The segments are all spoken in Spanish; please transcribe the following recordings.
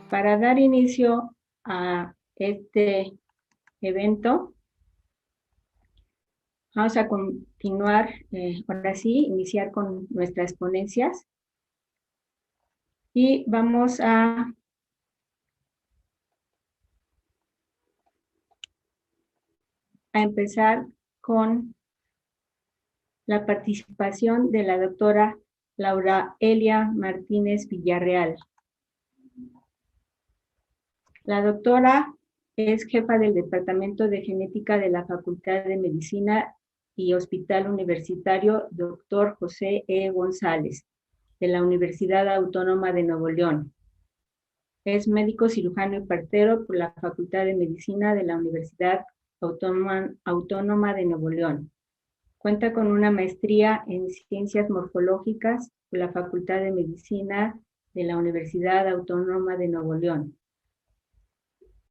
Para dar inicio a este evento, vamos a continuar, ahora sí, iniciar con nuestras ponencias y vamos a empezar con la participación de la doctora Laura Elia Martínez Villarreal. La doctora es jefa del Departamento de Genética de la Facultad de Medicina y Hospital Universitario Dr. José E. González, de la Universidad Autónoma de Nuevo León. Es médico cirujano y partero por la Facultad de Medicina de la Universidad Autónoma de Nuevo León. Cuenta con una maestría en Ciencias Morfológicas por la Facultad de Medicina de la Universidad Autónoma de Nuevo León.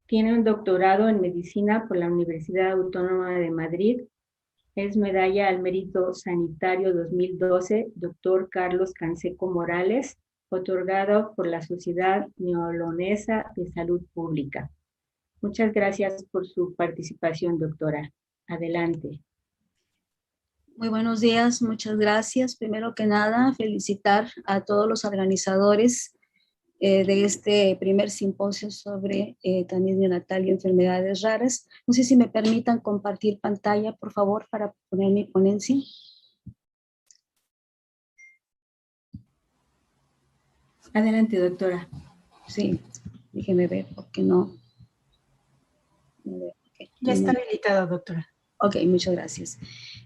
Tiene un doctorado en Medicina por la Universidad Autónoma de Madrid. Es medalla al Mérito Sanitario 2012, Dr. Carlos Canseco Morales, otorgado por la Sociedad Neolonesa de Salud Pública. Muchas gracias por su participación, doctora. Adelante. Muy buenos días, muchas gracias. Primero que nada, felicitar a todos los organizadores de este primer simposio sobre tamiz neonatal y enfermedades raras. No sé si me permitan compartir pantalla, por favor, para poner mi ponencia. Adelante, doctora. Sí, déjeme ver, porque no. Okay. Ya está habilitada, doctora. Ok, muchas gracias.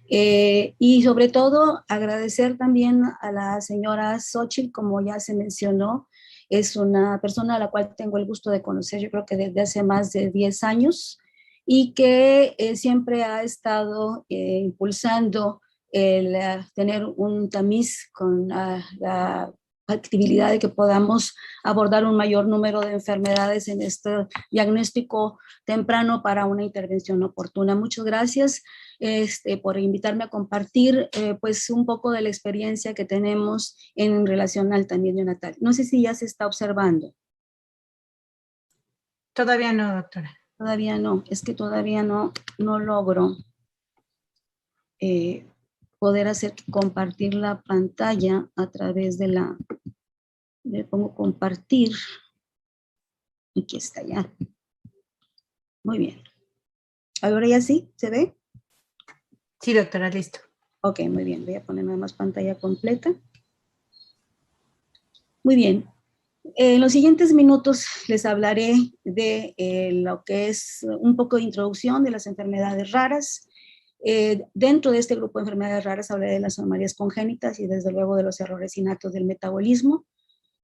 Y sobre todo, agradecer también a la señora Xochitl, como ya se mencionó. Es una persona a la cual tengo el gusto de conocer, yo creo que desde hace más de 10 años, y que siempre ha estado impulsando el tener un tamiz con la factibilidad de que podamos abordar un mayor número de enfermedades en este diagnóstico temprano para una intervención oportuna. Muchas gracias por invitarme a compartir pues un poco de la experiencia que tenemos en relación al tamiz neonatal. No sé si ya se está observando. Todavía no, doctora. Todavía no, es que todavía no logro poder hacer compartir la pantalla a través de la, le pongo compartir, aquí está ya. Muy bien. ¿Ahora ya sí? ¿Se ve? Sí, doctora, listo. Ok, muy bien. Voy a poner nada más pantalla completa. Muy bien. En los siguientes minutos les hablaré de lo que es un poco de introducción de las enfermedades raras. Dentro de este grupo de enfermedades raras hablaré de las anomalías congénitas y desde luego de los errores innatos del metabolismo.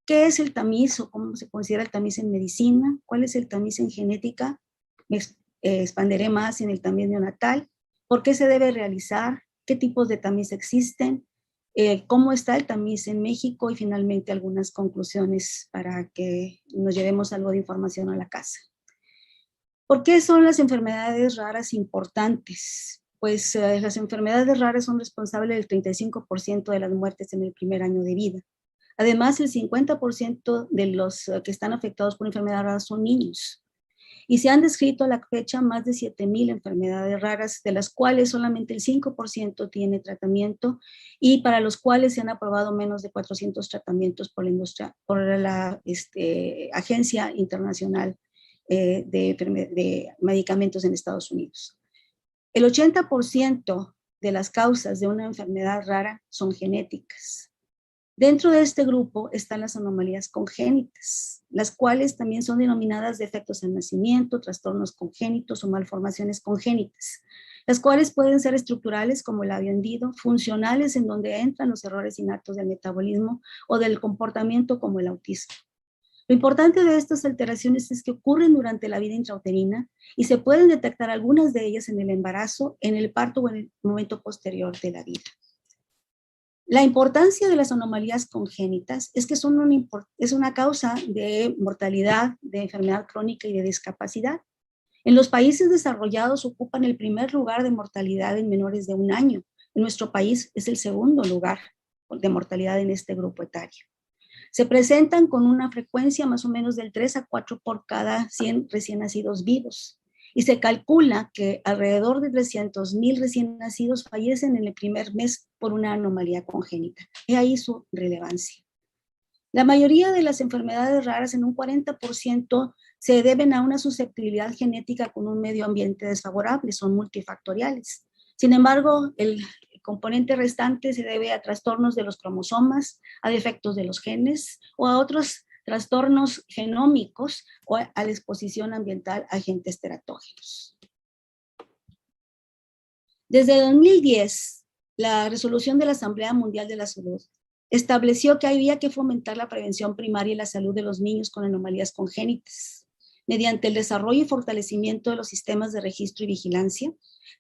¿Qué es el tamiz o cómo se considera el tamiz en medicina? ¿Cuál es el tamiz en genética? Me expandiré más en el tamiz neonatal. ¿Por qué se debe realizar? ¿Qué tipos de tamiz existen? ¿Cómo está el tamiz en México? Y finalmente algunas conclusiones para que nos llevemos algo de información a la casa. ¿Por qué son las enfermedades raras importantes? Pues las enfermedades raras son responsables del 35% de las muertes en el primer año de vida. Además, el 50% de los que están afectados por enfermedades raras son niños. Y se han descrito a la fecha más de 7,000 enfermedades raras, de las cuales solamente el 5% tiene tratamiento y para los cuales se han aprobado menos de 400 tratamientos por la industria, por la Agencia Internacional de Medicamentos en Estados Unidos. El 80% de las causas de una enfermedad rara son genéticas. Dentro de este grupo están las anomalías congénitas, las cuales también son denominadas defectos al nacimiento, trastornos congénitos o malformaciones congénitas, las cuales pueden ser estructurales como el labio hendido, funcionales en donde entran los errores innatos del metabolismo o del comportamiento como el autismo. Lo importante de estas alteraciones es que ocurren durante la vida intrauterina y se pueden detectar algunas de ellas en el embarazo, en el parto o en el momento posterior de la vida. La importancia de las anomalías congénitas es que es una causa de mortalidad, de enfermedad crónica y de discapacidad. En los países desarrollados ocupan el primer lugar de mortalidad en menores de 1 año. En nuestro país es el segundo lugar de mortalidad en este grupo etario. Se presentan con una frecuencia más o menos del 3 a 4 por cada 100 recién nacidos vivos. Y se calcula que alrededor de 300,000 recién nacidos fallecen en el primer mes por una anomalía congénita. He ahí su relevancia. La mayoría de las enfermedades raras, en un 40%, se deben a una susceptibilidad genética con un medio ambiente desfavorable, son multifactoriales. Sin embargo, el componente restante se debe a trastornos de los cromosomas, a defectos de los genes o a otros trastornos genómicos o a la exposición ambiental a agentes teratógenos. Desde 2010, la resolución de la Asamblea Mundial de la Salud estableció que había que fomentar la prevención primaria y la salud de los niños con anomalías congénitas, mediante el desarrollo y fortalecimiento de los sistemas de registro y vigilancia,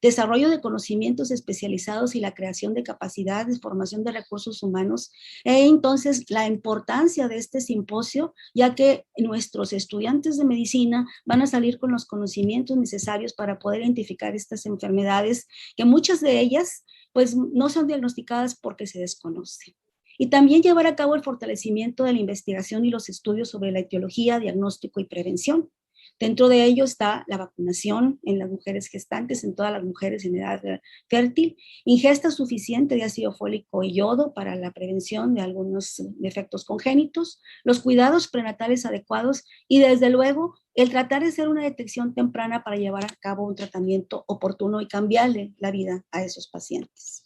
desarrollo de conocimientos especializados y la creación de capacidades, formación de recursos humanos, entonces la importancia de este simposio, ya que nuestros estudiantes de medicina van a salir con los conocimientos necesarios para poder identificar estas enfermedades, que muchas de ellas pues no son diagnosticadas porque se desconocen. Y también llevar a cabo el fortalecimiento de la investigación y los estudios sobre la etiología, diagnóstico y prevención. Dentro de ello está la vacunación en las mujeres gestantes, en todas las mujeres en edad fértil, ingesta suficiente de ácido fólico y yodo para la prevención de algunos defectos congénitos, los cuidados prenatales adecuados y desde luego el tratar de hacer una detección temprana para llevar a cabo un tratamiento oportuno y cambiarle la vida a esos pacientes.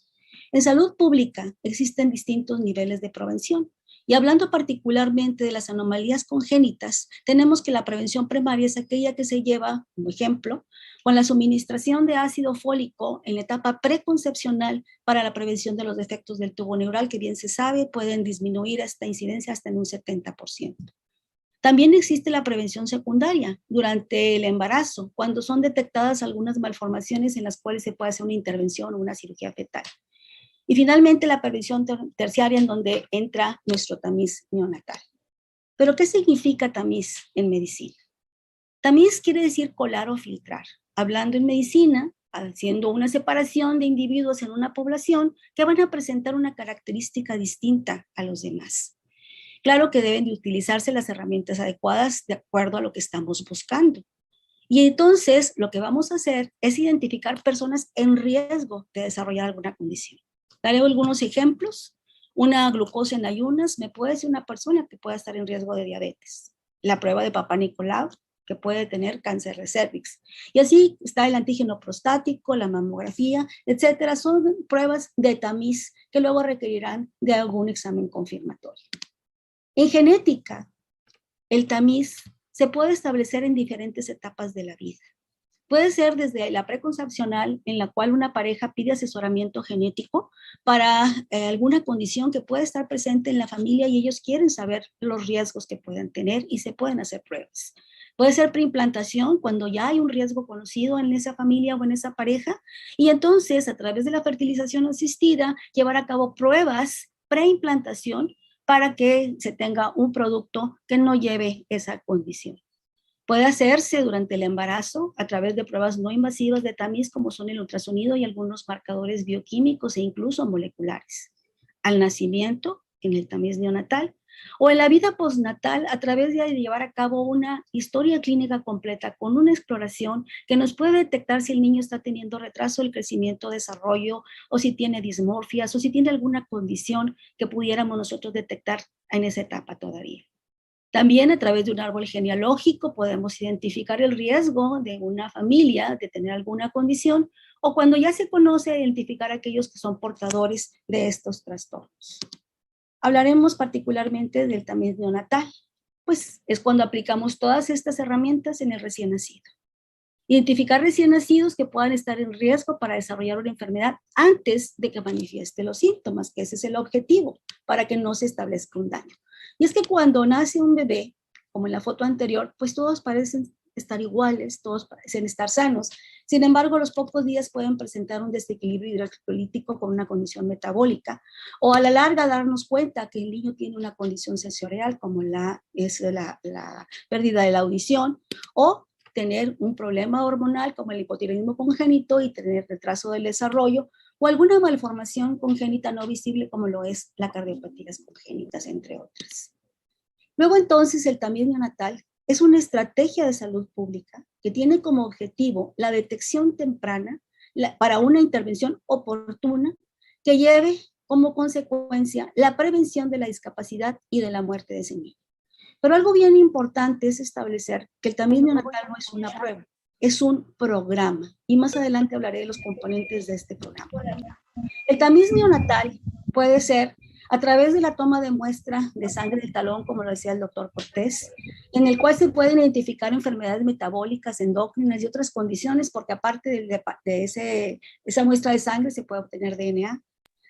En salud pública existen distintos niveles de prevención. Y hablando particularmente de las anomalías congénitas, tenemos que la prevención primaria es aquella que se lleva, como ejemplo, con la suministración de ácido fólico en la etapa preconcepcional para la prevención de los defectos del tubo neural, que bien se sabe pueden disminuir esta incidencia hasta en un 70%. También existe la prevención secundaria durante el embarazo, cuando son detectadas algunas malformaciones en las cuales se puede hacer una intervención o una cirugía fetal. Y finalmente la prevención terciaria, en donde entra nuestro tamiz neonatal. ¿Pero qué significa tamiz en medicina? Tamiz quiere decir colar o filtrar. Hablando en medicina, haciendo una separación de individuos en una población que van a presentar una característica distinta a los demás. Claro que deben de utilizarse las herramientas adecuadas de acuerdo a lo que estamos buscando. Y entonces lo que vamos a hacer es identificar personas en riesgo de desarrollar alguna condición. Daré algunos ejemplos. Una glucosa en ayunas me puede ser una persona que pueda estar en riesgo de diabetes. La prueba de Papá Nicolau, que puede tener cáncer de cervix. Y así está el antígeno prostático, la mamografía, etcétera. Son pruebas de tamiz que luego requerirán de algún examen confirmatorio. En genética, el tamiz se puede establecer en diferentes etapas de la vida. Puede ser desde la preconcepcional, en la cual una pareja pide asesoramiento genético para alguna condición que puede estar presente en la familia y ellos quieren saber los riesgos que pueden tener y se pueden hacer pruebas. Puede ser preimplantación, cuando ya hay un riesgo conocido en esa familia o en esa pareja, y entonces a través de la fertilización asistida llevar a cabo pruebas preimplantación para que se tenga un producto que no lleve esa condición. Puede hacerse durante el embarazo a través de pruebas no invasivas de tamiz, como son el ultrasonido y algunos marcadores bioquímicos e incluso moleculares. Al nacimiento, en el tamiz neonatal, o en la vida postnatal a través de llevar a cabo una historia clínica completa con una exploración que nos puede detectar si el niño está teniendo retraso del crecimiento, desarrollo, o si tiene dismorfias, o si tiene alguna condición que pudiéramos nosotros detectar en esa etapa todavía. También a través de un árbol genealógico podemos identificar el riesgo de una familia de tener alguna condición o cuando ya se conoce, identificar a aquellos que son portadores de estos trastornos. Hablaremos particularmente del tamiz neonatal, pues es cuando aplicamos todas estas herramientas en el recién nacido. Identificar recién nacidos que puedan estar en riesgo para desarrollar una enfermedad antes de que manifieste los síntomas, que ese es el objetivo, para que no se establezca un daño. Y es que cuando nace un bebé, como en la foto anterior, pues todos parecen estar iguales, todos parecen estar sanos. Sin embargo, a los pocos días pueden presentar un desequilibrio hidrocolítico con una condición metabólica, o a la larga darnos cuenta que el niño tiene una condición sensorial, como es la pérdida de la audición, o tener un problema hormonal como el hipotiroidismo congénito y tener retraso del desarrollo o alguna malformación congénita no visible como lo es la cardiopatías congénitas, entre otras. Luego entonces el tamiz neonatal es una estrategia de salud pública que tiene como objetivo la detección temprana para una intervención oportuna que lleve como consecuencia la prevención de la discapacidad y de la muerte de ese niño. Pero algo bien importante es establecer que el tamiz neonatal no es una prueba, es un programa. Y más adelante hablaré de los componentes de este programa. El tamiz neonatal puede ser a través de la toma de muestra de sangre del talón, como lo decía el doctor Cortés, en el cual se pueden identificar enfermedades metabólicas, endócrinas y otras condiciones, porque aparte de esa muestra de sangre se puede obtener DNA.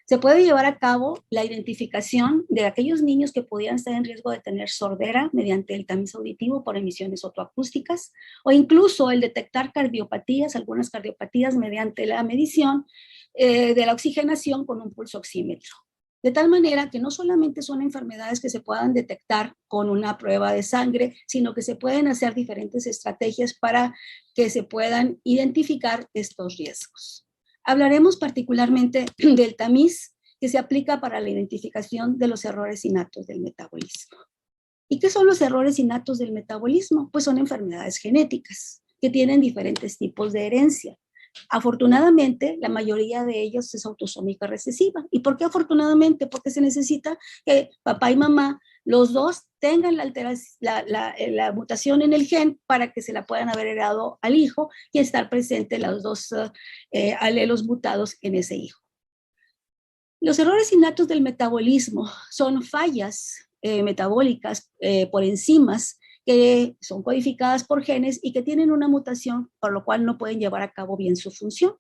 Se puede llevar a cabo la identificación de aquellos niños que pudieran estar en riesgo de tener sordera mediante el tamiz auditivo por emisiones otoacústicas, o incluso el detectar cardiopatías, algunas cardiopatías mediante la medición de la oxigenación con un pulso oxímetro. De tal manera que no solamente son enfermedades que se puedan detectar con una prueba de sangre, sino que se pueden hacer diferentes estrategias para que se puedan identificar estos riesgos. Hablaremos particularmente del tamiz que se aplica para la identificación de los errores innatos del metabolismo. ¿Y qué son los errores innatos del metabolismo? Pues son enfermedades genéticas que tienen diferentes tipos de herencia. Afortunadamente, la mayoría de ellos es autosómica recesiva. ¿Y por qué afortunadamente? Porque se necesita que papá y mamá, los dos, tengan la mutación en el gen para que se la puedan haber heredado al hijo y estar presentes los dos alelos mutados en ese hijo. Los errores innatos del metabolismo son fallas metabólicas por enzimas que son codificadas por genes y que tienen una mutación, por lo cual no pueden llevar a cabo bien su función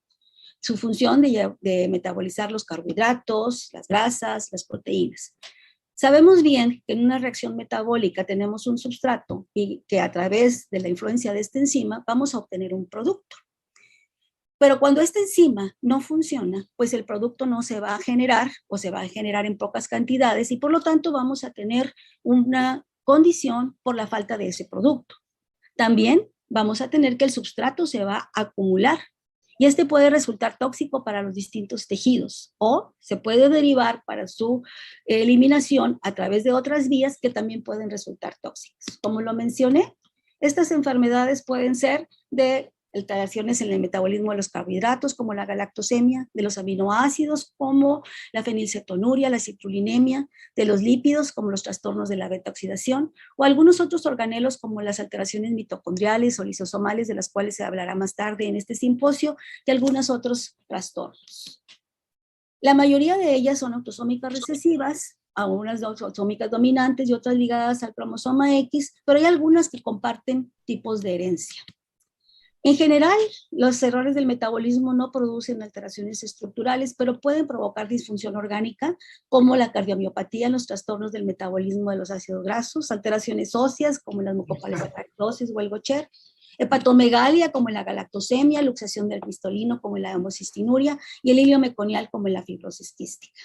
de metabolizar los carbohidratos, las grasas, las proteínas. Sabemos bien que en una reacción metabólica tenemos un substrato y que a través de la influencia de esta enzima vamos a obtener un producto. Pero cuando esta enzima no funciona, pues el producto no se va a generar o se va a generar en pocas cantidades y por lo tanto vamos a tener una condición por la falta de ese producto. También vamos a tener que el substrato se va a acumular y este puede resultar tóxico para los distintos tejidos o se puede derivar para su eliminación a través de otras vías que también pueden resultar tóxicas. Como lo mencioné, estas enfermedades pueden ser de alteraciones en el metabolismo de los carbohidratos, como la galactosemia, de los aminoácidos, como la fenilcetonuria, la citrullinemia, de los lípidos, como los trastornos de la beta-oxidación, o algunos otros organelos, como las alteraciones mitocondriales o lisosomales, de las cuales se hablará más tarde en este simposio, y algunos otros trastornos. La mayoría de ellas son autosómicas recesivas, algunas autosómicas dominantes y otras ligadas al cromosoma X, pero hay algunas que comparten tipos de herencia. En general, los errores del metabolismo no producen alteraciones estructurales, pero pueden provocar disfunción orgánica, como la cardiomiopatía, los trastornos del metabolismo de los ácidos grasos, alteraciones óseas, como la mucopolisacaridosis o el Gaucher, hepatomegalia, como en la galactosemia, luxación del cristolino, como en la homocistinuria, y el hilio meconial, como en la fibrosis quística.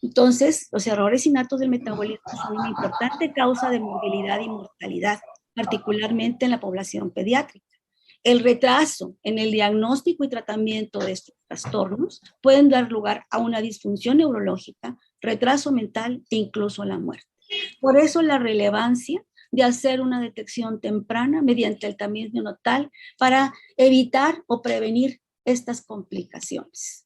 Entonces, los errores innatos del metabolismo son una importante causa de morbilidad y mortalidad, particularmente en la población pediátrica. El retraso en el diagnóstico y tratamiento de estos trastornos pueden dar lugar a una disfunción neurológica, retraso mental e incluso la muerte. Por eso la relevancia de hacer una detección temprana mediante el tamiz neonatal para evitar o prevenir estas complicaciones.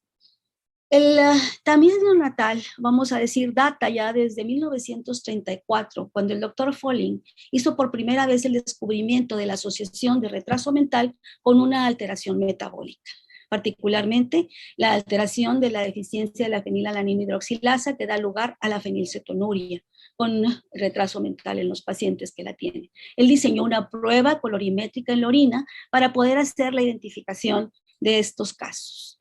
El tamiz neonatal, vamos a decir, data ya desde 1934, cuando el doctor Folling hizo por primera vez el descubrimiento de la asociación de retraso mental con una alteración metabólica, particularmente la alteración de la deficiencia de la fenilalanina hidroxilasa que da lugar a la fenilcetonuria, con retraso mental en los pacientes que la tienen. Él diseñó una prueba colorimétrica en la orina para poder hacer la identificación de estos casos.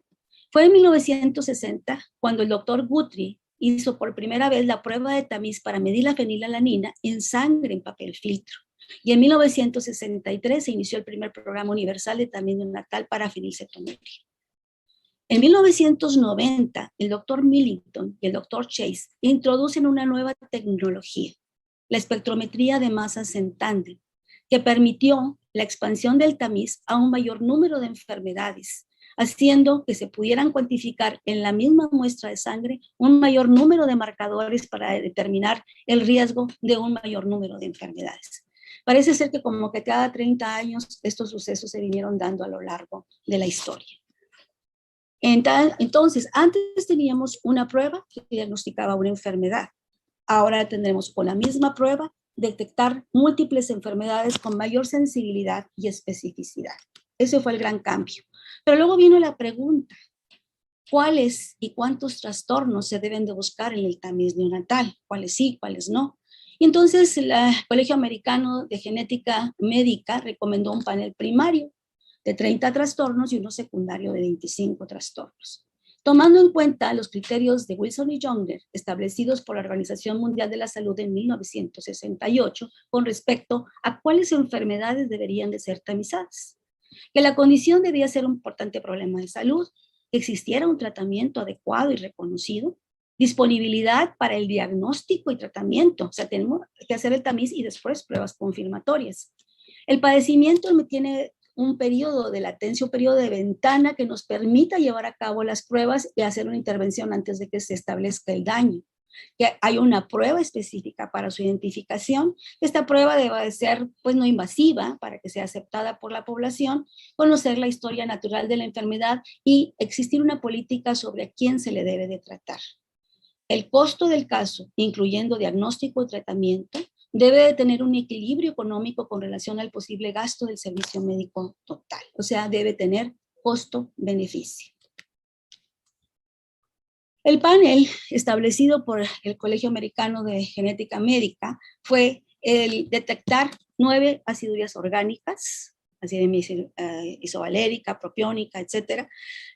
Fue en 1960 cuando el doctor Guthrie hizo por primera vez la prueba de tamiz para medir la fenilalanina en sangre en papel filtro. Y en 1963 se inició el primer programa universal de tamiz neonatal para fenilcetonuria. En 1990, el doctor Millington y el doctor Chase introducen una nueva tecnología, la espectrometría de masas en tándem, que permitió la expansión del tamiz a un mayor número de enfermedades, haciendo que se pudieran cuantificar en la misma muestra de sangre un mayor número de marcadores para determinar el riesgo de un mayor número de enfermedades. Parece ser que como que cada 30 años estos sucesos se vinieron dando a lo largo de la historia. Entonces, antes teníamos una prueba que diagnosticaba una enfermedad. Ahora tendremos con la misma prueba detectar múltiples enfermedades con mayor sensibilidad y especificidad. Ese fue el gran cambio. Pero luego vino la pregunta, ¿cuáles y cuántos trastornos se deben de buscar en el tamiz neonatal? ¿Cuáles sí, cuáles no? Y entonces el Colegio Americano de Genética Médica recomendó un panel primario de 30 trastornos y uno secundario de 25 trastornos. Tomando en cuenta los criterios de Wilson y Younger establecidos por la Organización Mundial de la Salud en 1968 con respecto a cuáles enfermedades deberían de ser tamizadas. Que la condición debía ser un importante problema de salud, que existiera un tratamiento adecuado y reconocido, disponibilidad para el diagnóstico y tratamiento, o sea, tenemos que hacer el tamiz y después pruebas confirmatorias. El padecimiento tiene un periodo de latencia, un periodo de ventana que nos permita llevar a cabo las pruebas y hacer una intervención antes de que se establezca el daño. Que hay una prueba específica para su identificación. Esta prueba debe de ser pues no invasiva para que sea aceptada por la población, conocer la historia natural de la enfermedad y existir una política sobre a quién se le debe de tratar. El costo del caso, incluyendo diagnóstico y tratamiento, debe de tener un equilibrio económico con relación al posible gasto del servicio médico total. O sea, debe tener costo-beneficio. El panel establecido por el Colegio Americano de Genética Médica fue el detectar 9 acidurías orgánicas, acidemia isovalérica, propiónica, etc.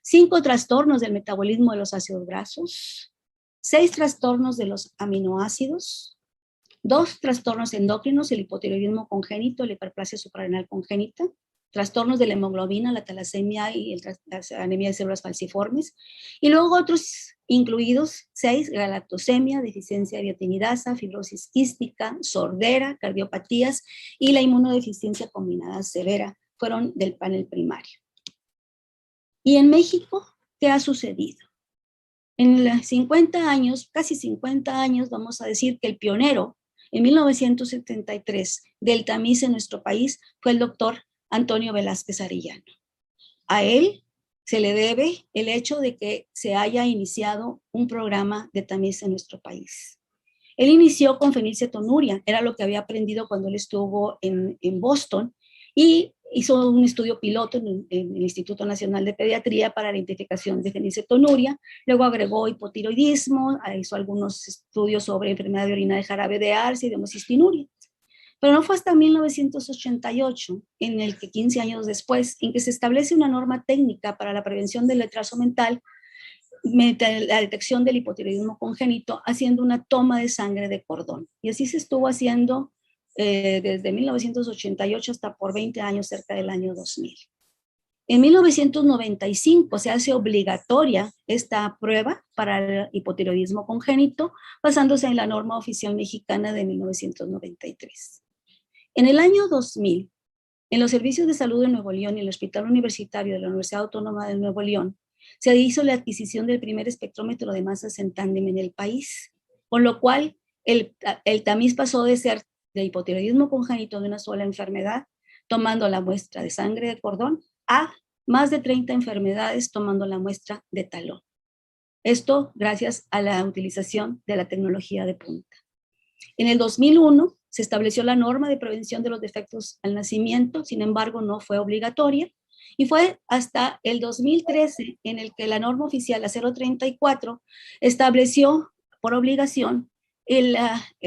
5 trastornos del metabolismo de los ácidos grasos, 6 trastornos de los aminoácidos, 2 trastornos endócrinos, el hipotiroidismo congénito, la hiperplasia suprarrenal congénita, trastornos de la hemoglobina, la talasemia y la anemia de células falciformes, y luego otros incluidos 6, galactosemia, deficiencia de biotinidasa, fibrosis quística, sordera, cardiopatías y la inmunodeficiencia combinada severa fueron del panel primario. ¿Y en México qué ha sucedido? En 50 años, casi 50 años, vamos a decir que el pionero en 1973 del tamiz en nuestro país fue el doctor Antonio Velázquez Arellano. A él se le debe el hecho de que se haya iniciado un programa de tamiz en nuestro país. Él inició con fenilcetonuria, era lo que había aprendido cuando él estuvo en Boston, y hizo un estudio piloto en el Instituto Nacional de Pediatría para la identificación de fenilcetonuria, luego agregó hipotiroidismo, hizo algunos estudios sobre enfermedad de orina de jarabe de Arce y de homocistinuria. Pero no fue hasta 1988, en el que 15 años después, en que se establece una norma técnica para la prevención del retraso mental, la detección del hipotiroidismo congénito, haciendo una toma de sangre de cordón. Y así se estuvo haciendo desde 1988 hasta por 20 años, cerca del año 2000. En 1995 se hace obligatoria esta prueba para el hipotiroidismo congénito, basándose en la norma oficial mexicana de 1993. En el año 2000, en los servicios de salud de Nuevo León y el Hospital Universitario de la Universidad Autónoma de Nuevo León, se hizo la adquisición del primer espectrómetro de masas en tándem en el país, con lo cual el tamiz pasó de ser de hipotiroidismo congénito de una sola enfermedad, tomando la muestra de sangre de cordón, a más de 30 enfermedades tomando la muestra de talón. Esto gracias a la utilización de la tecnología de punta. En el 2001 se estableció la norma de prevención de los defectos al nacimiento, sin embargo no fue obligatoria, y fue hasta el 2013 en el que la norma oficial, la 034, estableció por obligación,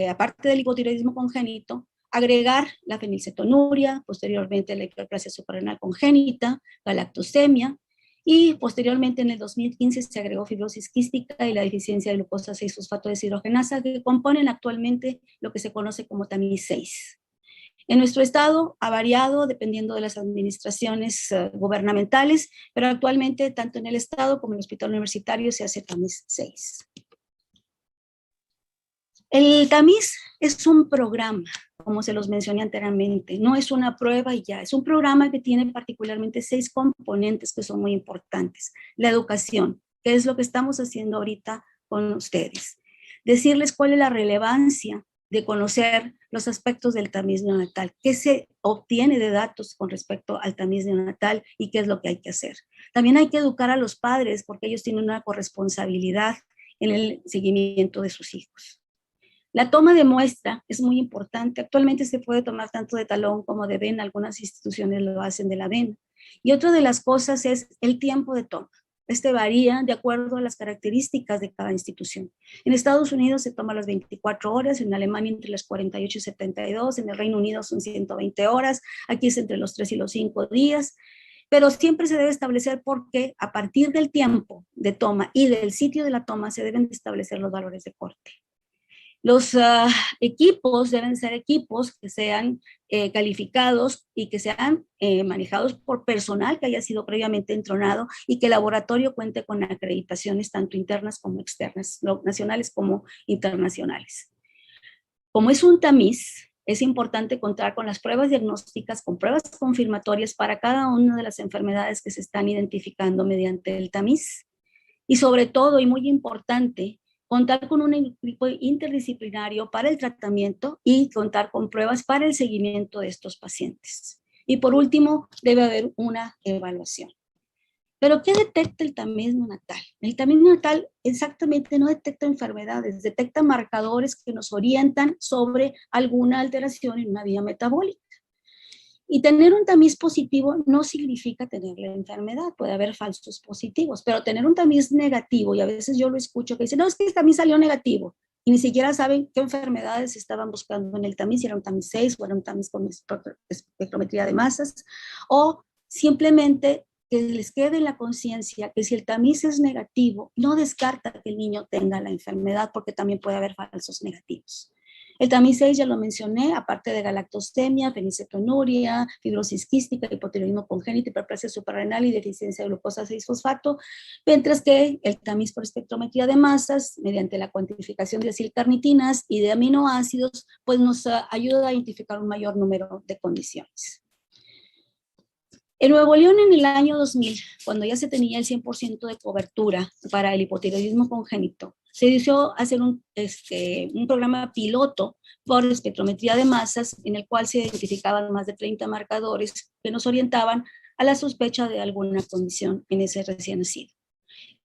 aparte del hipotiroidismo congénito, agregar la fenilcetonuria, posteriormente la hiperplasia suprarrenal congénita, la lactosemia, y posteriormente en el 2015 se agregó fibrosis quística y la deficiencia de glucosa 6-fosfato deshidrogenasa, que componen actualmente lo que se conoce como tamiz 6. En nuestro estado ha variado dependiendo de las administraciones gubernamentales, pero actualmente tanto en el estado como en el hospital universitario se hace tamiz 6. El tamiz es un programa, como se los mencioné anteriormente, no es una prueba y ya, es un programa que tiene particularmente 6 componentes que son muy importantes. La educación, que es lo que estamos haciendo ahorita con ustedes. Decirles cuál es la relevancia de conocer los aspectos del tamiz neonatal, qué se obtiene de datos con respecto al tamiz neonatal y qué es lo que hay que hacer. También hay que educar a los padres porque ellos tienen una corresponsabilidad en el seguimiento de sus hijos. La toma de muestra es muy importante. Actualmente se puede tomar tanto de talón como de vena. Algunas instituciones lo hacen de la vena. Y otra de las cosas es el tiempo de toma. Este varía de acuerdo a las características de cada institución. En Estados Unidos se toma las 24 horas, en Alemania entre las 48 y 72, en el Reino Unido son 120 horas, aquí es entre los 3 y los 5 días, pero siempre se debe establecer porque a partir del tiempo de toma y del sitio de la toma se deben establecer los valores de corte. Los equipos deben ser equipos que sean calificados y que sean manejados por personal que haya sido previamente entrenado y que el laboratorio cuente con acreditaciones tanto internas como externas, nacionales como internacionales. Como es un tamiz, es importante contar con las pruebas diagnósticas, con pruebas confirmatorias para cada una de las enfermedades que se están identificando mediante el tamiz. Y sobre todo, y muy importante, contar con un equipo interdisciplinario para el tratamiento y contar con pruebas para el seguimiento de estos pacientes. Y por último, debe haber una evaluación. ¿Pero qué detecta el tamiz neonatal? El tamiz neonatal exactamente no detecta enfermedades, detecta marcadores que nos orientan sobre alguna alteración en una vía metabólica. Y tener un tamiz positivo no significa tener la enfermedad, puede haber falsos positivos, pero tener un tamiz negativo, y a veces yo lo escucho que dicen, no, es que el tamiz salió negativo, y ni siquiera saben qué enfermedades estaban buscando en el tamiz, si era un tamiz 6 o era un tamiz con espectrometría de masas, o simplemente que les quede en la conciencia que si el tamiz es negativo, no descarta que el niño tenga la enfermedad, porque también puede haber falsos negativos. El tamiz 6 ya lo mencioné, aparte de galactosemia, fenilcetonuria, fibrosis quística, hipotiroidismo congénito, hiperplasia suprarrenal y deficiencia de glucosa 6-fosfato, mientras que el tamiz por espectrometría de masas, mediante la cuantificación de acilcarnitinas y de aminoácidos, pues nos ayuda a identificar un mayor número de condiciones. En Nuevo León, en el año 2000, cuando ya se tenía el 100% de cobertura para el hipotiroidismo congénito, se decidió hacer un programa piloto por espectrometría de masas, en el cual se identificaban más de 30 marcadores que nos orientaban a la sospecha de alguna condición en ese recién nacido.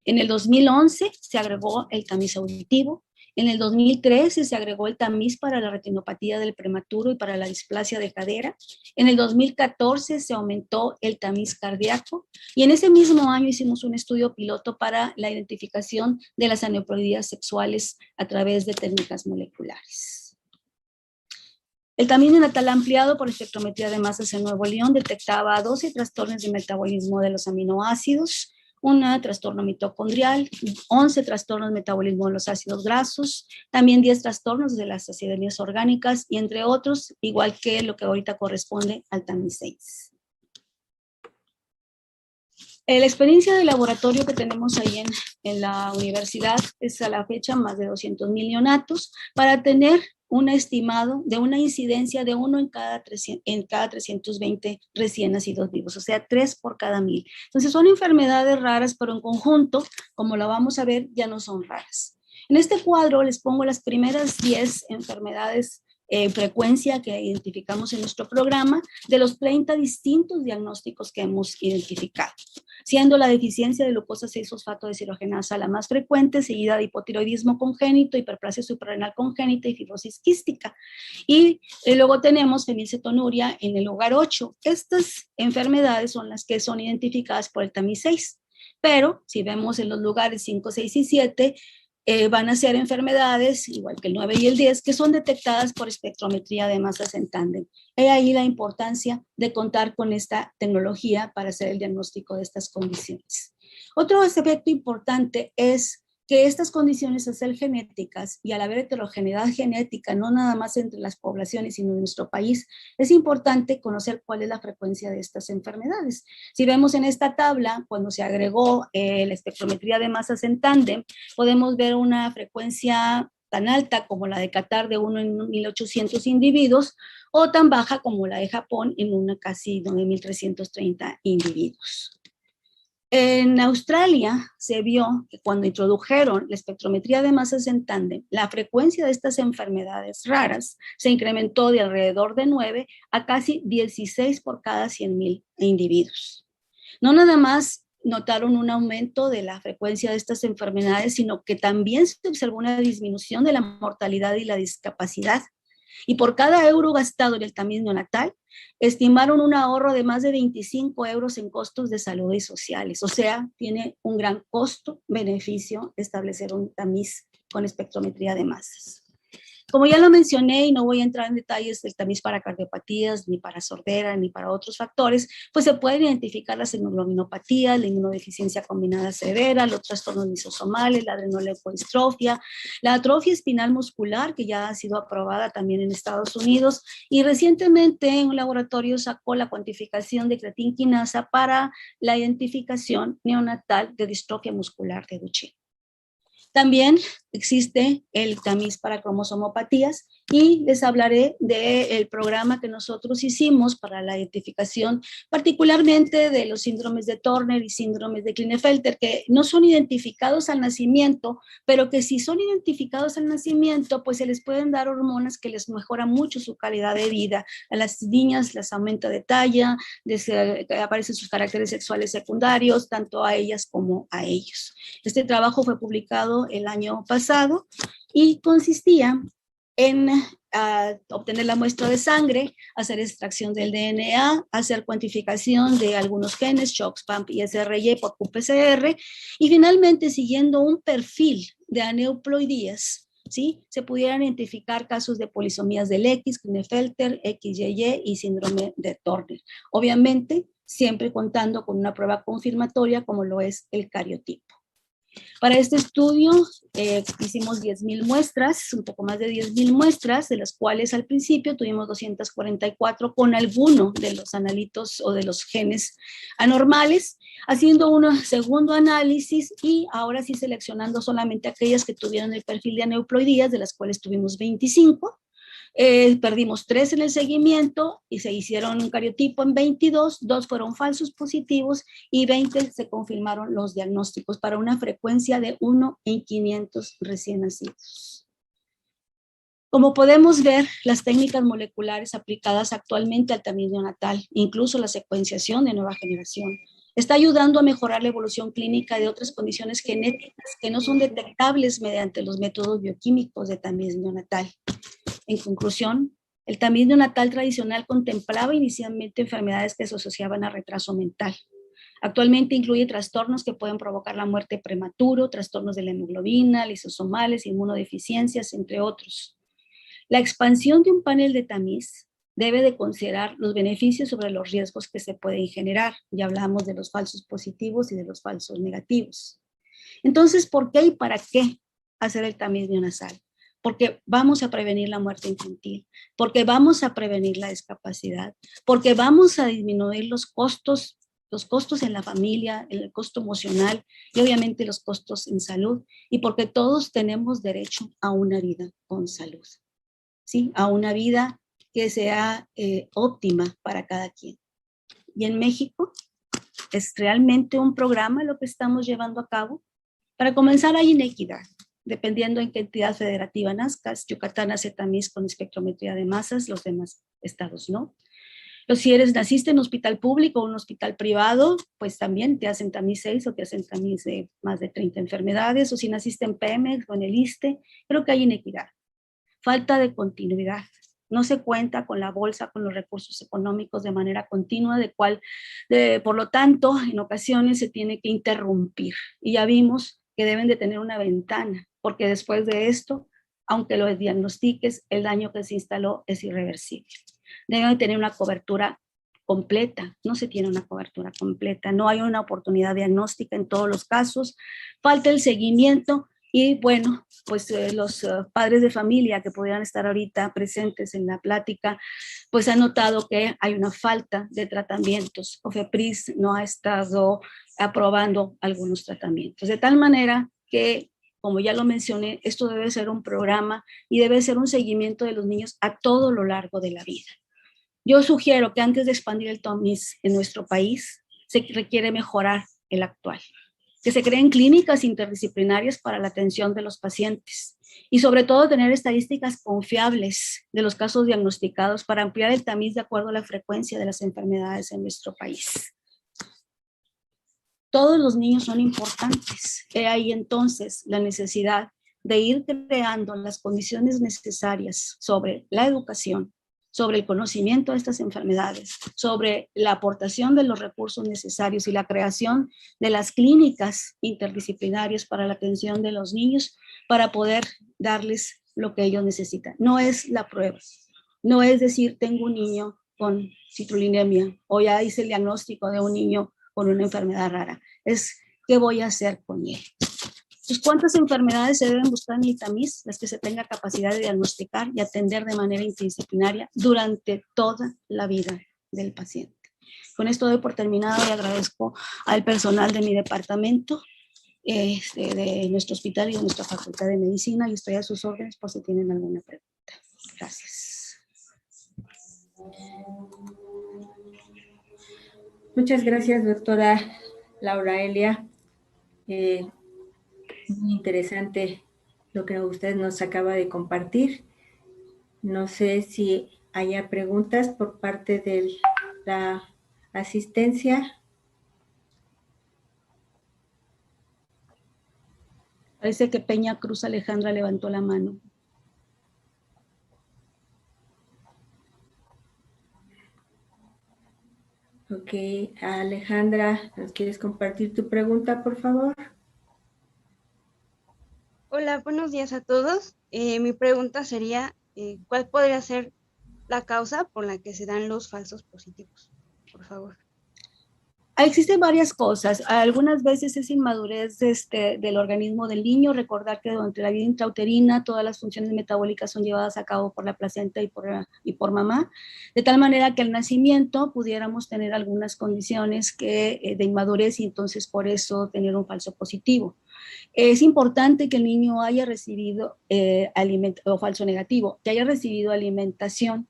En el 2011 se agregó el tamiz auditivo. En el 2013 se agregó el tamiz para la retinopatía del prematuro y para la displasia de cadera. En el 2014 se aumentó el tamiz cardíaco y en ese mismo año hicimos un estudio piloto para la identificación de las aneuploidías sexuales a través de técnicas moleculares. El tamiz neonatal ampliado por espectrometría de masas en Nuevo León detectaba 12 trastornos de metabolismo de los aminoácidos, un trastorno mitocondrial, 11 trastornos de metabolismo de los ácidos grasos, también 10 trastornos de las acidemias orgánicas y entre otros, igual que lo que ahorita corresponde al tamiz 6. La experiencia de laboratorio que tenemos ahí en la universidad es a la fecha más de 200,000 neonatos para tener un estimado de una incidencia de 1 en cada 320 recién nacidos vivos, o sea, 3 por cada 1,000. Entonces son enfermedades raras, pero en conjunto, como lo vamos a ver, ya no son raras. En este cuadro les pongo las primeras 10 enfermedades frecuencia que identificamos en nuestro programa de los 30 distintos diagnósticos que hemos identificado, siendo la deficiencia de glucosa 6-fosfato deshidrogenasa la más frecuente, seguida de hipotiroidismo congénito, hiperplasia suprarrenal congénita y fibrosis quística. Y luego tenemos fenilcetonuria en el lugar 8. Estas enfermedades son las que son identificadas por el tamiz 6, pero si vemos en los lugares 5, 6 y 7, van a ser enfermedades, igual que el 9 y el 10, que son detectadas por espectrometría de masas en tándem. He ahí la importancia de contar con esta tecnología para hacer el diagnóstico de estas condiciones. Otro aspecto importante es que estas condiciones, al ser genéticas y al haber heterogeneidad genética, no nada más entre las poblaciones, sino en nuestro país, es importante conocer cuál es la frecuencia de estas enfermedades. Si vemos en esta tabla, cuando se agregó la espectrometría de masas en tándem, podemos ver una frecuencia tan alta como la de Qatar de 1 en 1.800 individuos, o tan baja como la de Japón en una casi 9.330 individuos. En Australia se vio que cuando introdujeron la espectrometría de masas en tándem, la frecuencia de estas enfermedades raras se incrementó de alrededor de 9 a casi 16 por cada 100.000 individuos. No nada más notaron un aumento de la frecuencia de estas enfermedades, sino que también se observó una disminución de la mortalidad y la discapacidad. Y por cada euro gastado en el tamiz neonatal, estimaron un ahorro de más de 25 euros en costos de salud y sociales. O sea, tiene un gran costo-beneficio establecer un tamiz con espectrometría de masas. Como ya lo mencioné, y no voy a entrar en detalles del tamiz para cardiopatías, ni para sordera, ni para otros factores, pues se pueden identificar las hemoglobinopatías, la inmunodeficiencia combinada severa, los trastornos lisosomales, la adrenoleucodistrofia, la atrofia espinal muscular, que ya ha sido aprobada también en Estados Unidos, y recientemente un laboratorio sacó la cuantificación de creatinquinasa para la identificación neonatal de distrofia muscular de Duchenne. También existe el tamiz para cromosomopatías y les hablaré del programa que nosotros hicimos para la identificación particularmente de los síndromes de Turner y síndromes de Klinefelter, que no son identificados al nacimiento, pero que si son identificados al nacimiento, pues se les pueden dar hormonas que les mejoran mucho su calidad de vida. A las niñas les aumenta de talla, aparecen sus caracteres sexuales secundarios, tanto a ellas como a ellos. Este trabajo fue publicado el año pasado y consistía en obtener la muestra de sangre, hacer extracción del DNA, hacer cuantificación de algunos genes, CHOX, PAMP y SRY por qPCR, y finalmente, siguiendo un perfil de aneuploidías, ¿sí?, se pudieran identificar casos de polisomías del X, Klinefelter, XYY y síndrome de Turner. Obviamente, siempre contando con una prueba confirmatoria como lo es el cariotipo. Para este estudio hicimos 10.000 muestras, un poco más de 10.000 muestras, de las cuales al principio tuvimos 244 con alguno de los analitos o de los genes anormales, haciendo un segundo análisis y ahora sí seleccionando solamente aquellas que tuvieron el perfil de aneuploidías, de las cuales tuvimos 25. Perdimos 3 en el seguimiento y se hicieron un cariotipo en 22, 2 fueron falsos positivos y 20 se confirmaron los diagnósticos para una frecuencia de 1 en 500 recién nacidos. Como podemos ver, las técnicas moleculares aplicadas actualmente al tamiz neonatal, incluso la secuenciación de nueva generación, está ayudando a mejorar la evolución clínica de otras condiciones genéticas que no son detectables mediante los métodos bioquímicos de tamiz neonatal. En conclusión, el tamiz neonatal tradicional contemplaba inicialmente enfermedades que se asociaban a retraso mental. Actualmente incluye trastornos que pueden provocar la muerte prematuro, trastornos de la hemoglobina, lisosomales, inmunodeficiencias, entre otros. La expansión de un panel de tamiz debe de considerar los beneficios sobre los riesgos que se pueden generar. Ya hablamos de los falsos positivos y de los falsos negativos. Entonces, ¿por qué y para qué hacer el tamiz neonatal? Porque vamos a prevenir la muerte infantil, porque vamos a prevenir la discapacidad, porque vamos a disminuir los costos en la familia, el costo emocional y obviamente los costos en salud, y porque todos tenemos derecho a una vida con salud, ¿sí?, a una vida que sea óptima para cada quien. Y en México es realmente un programa lo que estamos llevando a cabo. Para comenzar, hay inequidad. Dependiendo en qué entidad federativa nazcas, Yucatán hace tamiz con espectrometría de masas, los demás estados no. Si naciste en un hospital público o un hospital privado, pues también te hacen tamiz 6 o te hacen tamiz de más de 30 enfermedades, o si naciste en Pemex o en el ISSSTE, creo que hay inequidad. Falta de continuidad. No se cuenta con la bolsa, con los recursos económicos de manera continua, por lo tanto, en ocasiones se tiene que interrumpir. Y ya vimos que deben de tener una ventana, porque después de esto, aunque lo diagnostiques, el daño que se instaló es irreversible. Deben de tener una cobertura completa, no se tiene una cobertura completa, no hay una oportunidad diagnóstica en todos los casos, falta el seguimiento y bueno, pues los padres de familia que pudieran estar ahorita presentes en la plática, pues han notado que hay una falta de tratamientos. COFEPRIS no ha estado aprobando algunos tratamientos, de tal manera que como ya lo mencioné, esto debe ser un programa y debe ser un seguimiento de los niños a todo lo largo de la vida. Yo sugiero que antes de expandir el TOMIS en nuestro país, se requiere mejorar el actual, que se creen clínicas interdisciplinarias para la atención de los pacientes y sobre todo tener estadísticas confiables de los casos diagnosticados para ampliar el tamiz de acuerdo a la frecuencia de las enfermedades en nuestro país. Todos los niños son importantes. He ahí entonces la necesidad de ir creando las condiciones necesarias sobre la educación, sobre el conocimiento de estas enfermedades, sobre la aportación de los recursos necesarios y la creación de las clínicas interdisciplinarias para la atención de los niños para poder darles lo que ellos necesitan. No es la prueba, no es decir, tengo un niño con citrullinemia o ya hice el diagnóstico de un niño con una enfermedad rara, es qué voy a hacer con él. Entonces, ¿cuántas enfermedades se deben buscar en el tamiz? Las que se tenga capacidad de diagnosticar y atender de manera interdisciplinaria durante toda la vida del paciente. Con esto doy por terminado y agradezco al personal de mi departamento, de nuestro hospital y de nuestra Facultad de Medicina, y estoy a sus órdenes por si tienen alguna pregunta. Gracias. Muchas gracias, doctora Laura Elia. Muy interesante lo que usted nos acaba de compartir. No sé si haya preguntas por parte de la asistencia. Parece que Peña Cruz Alejandra levantó la mano. Ok, Alejandra, ¿nos quieres compartir tu pregunta, por favor? Hola, buenos días a todos. Mi pregunta sería, ¿cuál podría ser la causa por la que se dan los falsos positivos? Por favor. Existen varias cosas. Algunas veces es inmadurez del organismo del niño. Recordar que durante la vida intrauterina todas las funciones metabólicas son llevadas a cabo por la placenta y por mamá, de tal manera que al nacimiento pudiéramos tener algunas condiciones de inmadurez y entonces por eso tener un falso positivo. Es importante que el niño haya recibido o falso negativo, que haya recibido alimentación.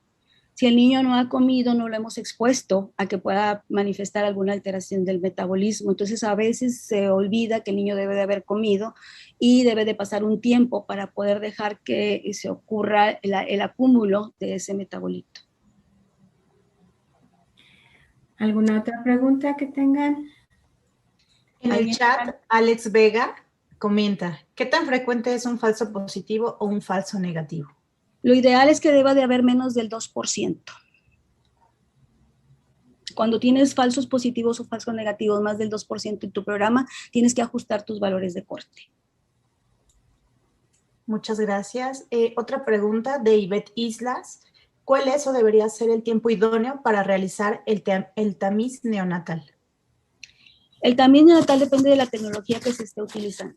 Si el niño no ha comido, no lo hemos expuesto a que pueda manifestar alguna alteración del metabolismo. Entonces, a veces se olvida que el niño debe de haber comido y debe de pasar un tiempo para poder dejar que se ocurra el acúmulo de ese metabolito. ¿Alguna otra pregunta que tengan? En el chat, Alex Vega comenta, ¿qué tan frecuente es un falso positivo o un falso negativo? Lo ideal es que deba de haber menos del 2%. Cuando tienes falsos positivos o falsos negativos más del 2% en tu programa, tienes que ajustar tus valores de corte. Muchas gracias. Otra pregunta de Ivette Islas. ¿Cuál es o debería ser el tiempo idóneo para realizar el tamiz neonatal? El tamiz neonatal depende de la tecnología que se esté utilizando.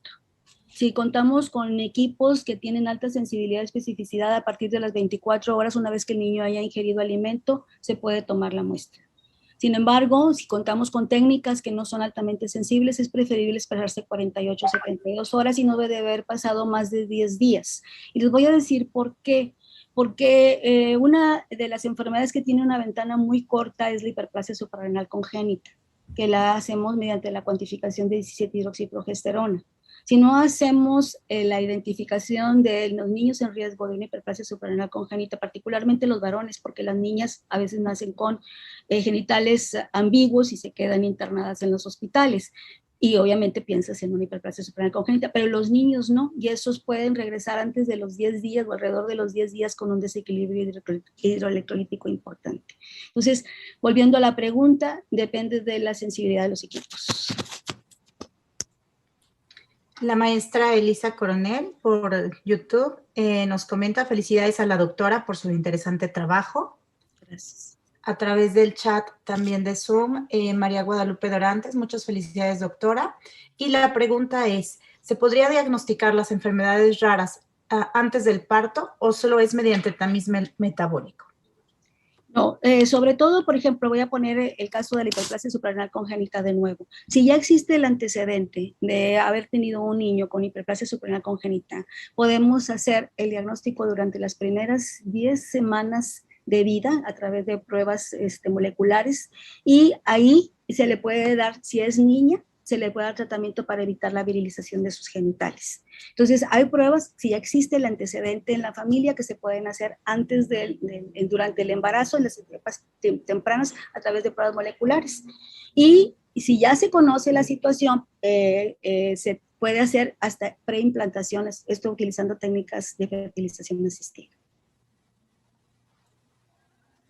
Si contamos con equipos que tienen alta sensibilidad y especificidad, a partir de las 24 horas, una vez que el niño haya ingerido alimento, se puede tomar la muestra. Sin embargo, si contamos con técnicas que no son altamente sensibles, es preferible esperarse 48 o 72 horas y no debe haber pasado más de 10 días. Y les voy a decir por qué. Porque una de las enfermedades que tiene una ventana muy corta es la hiperplasia suprarrenal congénita, que la hacemos mediante la cuantificación de 17-hidroxiprogesterona. Si no hacemos la identificación de los niños en riesgo de una hiperplasia suprarrenal congénita, particularmente los varones, porque las niñas a veces nacen con genitales ambiguos y se quedan internadas en los hospitales. Y obviamente piensas en una hiperplasia suprarrenal congénita, pero los niños no, y esos pueden regresar antes de los 10 días o alrededor de los 10 días con un desequilibrio hidroelectrolítico importante. Entonces, volviendo a la pregunta, depende de la sensibilidad de los equipos. La maestra Elisa Coronel por YouTube nos comenta, felicidades a la doctora por su interesante trabajo. Gracias. A través del chat también de Zoom, María Guadalupe Dorantes, muchas felicidades, doctora. Y la pregunta es, ¿se podría diagnosticar las enfermedades raras antes del parto o solo es mediante tamiz metabólico? No, sobre todo, por ejemplo, voy a poner el caso de la hiperplasia suprarrenal congénita de nuevo. Si ya existe el antecedente de haber tenido un niño con hiperplasia suprarrenal congénita, podemos hacer el diagnóstico durante las primeras 10 semanas de vida a través de pruebas moleculares, y ahí se le puede dar, si es niña, se le puede dar tratamiento para evitar la virilización de sus genitales. Entonces, hay pruebas, si ya existe el antecedente en la familia, que se pueden hacer antes durante el embarazo, en las etapas tempranas, a través de pruebas moleculares. Y si ya se conoce la situación, se puede hacer hasta preimplantaciones, esto utilizando técnicas de fertilización asistida.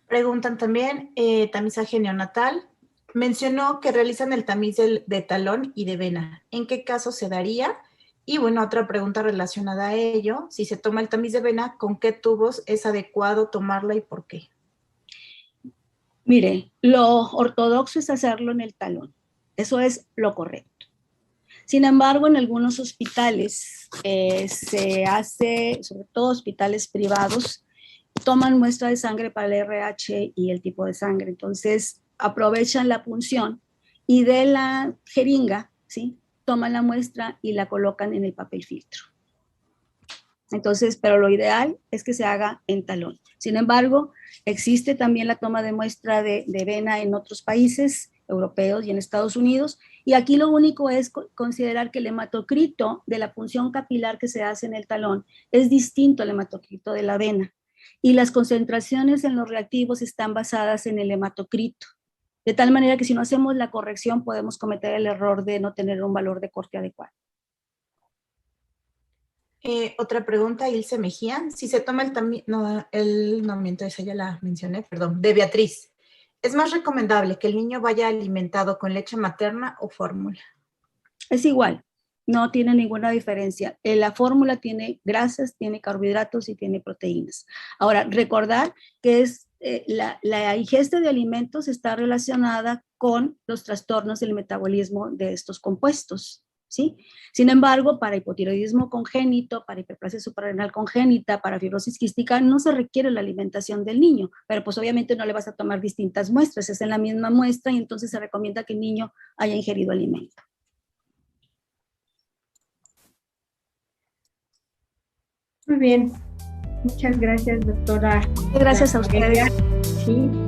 Preguntan también, tamizaje neonatal. Mencionó que realizan el tamiz de talón y de vena. ¿En qué caso se daría? Y bueno, otra pregunta relacionada a ello. Si se toma el tamiz de vena, ¿con qué tubos es adecuado tomarla y por qué? Mire, lo ortodoxo es hacerlo en el talón. Eso es lo correcto. Sin embargo, en algunos hospitales se hace, sobre todo hospitales privados, toman muestra de sangre para el RH y el tipo de sangre. Entonces, aprovechan la punción y de la jeringa, ¿sí?, toman la muestra y la colocan en el papel filtro. Entonces, pero lo ideal es que se haga en talón. Sin embargo, existe también la toma de muestra de vena en otros países europeos y en Estados Unidos, y aquí lo único es considerar que el hematocrito de la punción capilar que se hace en el talón es distinto al hematocrito de la vena, y las concentraciones en los reactivos están basadas en el hematocrito, de tal manera que si no hacemos la corrección podemos cometer el error de no tener un valor de corte adecuado. Otra pregunta, Ilse Mejía. Si se toma esa ya la mencioné, perdón, de Beatriz. ¿Es más recomendable que el niño vaya alimentado con leche materna o fórmula? Es igual, no tiene ninguna diferencia. La fórmula tiene grasas, tiene carbohidratos y tiene proteínas. Ahora, recordar que la ingesta de alimentos está relacionada con los trastornos del metabolismo de estos compuestos, ¿sí? Sin embargo, para hipotiroidismo congénito, para hiperplasia suprarrenal congénita, para fibrosis quística, no se requiere la alimentación del niño, pero pues obviamente no le vas a tomar distintas muestras, es en la misma muestra, y entonces se recomienda que el niño haya ingerido alimento. Muy bien. Muchas gracias, doctora. Gracias a ustedes. Sí.